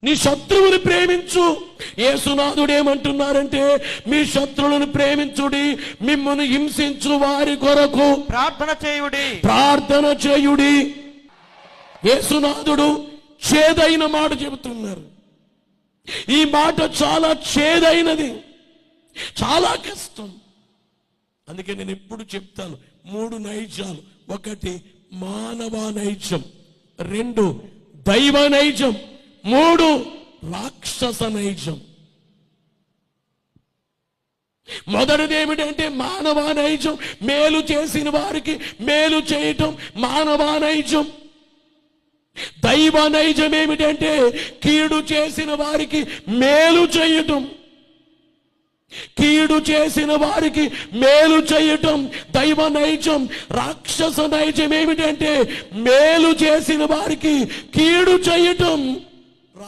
నీ శత్రువుని ప్రేమించు. యేసునాథుడు ఏమంటున్నారంటే, మీ శత్రువులను ప్రేమించుడి, మిమ్మల్ని హింసించు వారి కొరకు ప్రార్థన చేయుడి. యేసునాథుడు చేదైన మాట చెబుతున్నారు. ఈ మాట చాలా చేదైనది, చాలా కష్టం. అందుకే నేను ఎప్పుడు చెప్తాను, 3 నైజాలు. 1 మానవ నైజం, 2 దైవ నైజం, 3 రాక్షస నైజం. మొదటిది ఏమిటంటే మానవ నైజం, మేలు చేసిన వారికి మేలు చేయటం మానవ నైజం. దైవ నైజం ఏమిటంటే కీడు చేసిన వారికి మేలు చేయటం. కీడు చేసిన వారికి మేలు చేయటం దైవ నైజం. రాక్షస నైజం ఏమిటంటే మేలు చేసిన వారికి కీడు చేయటం.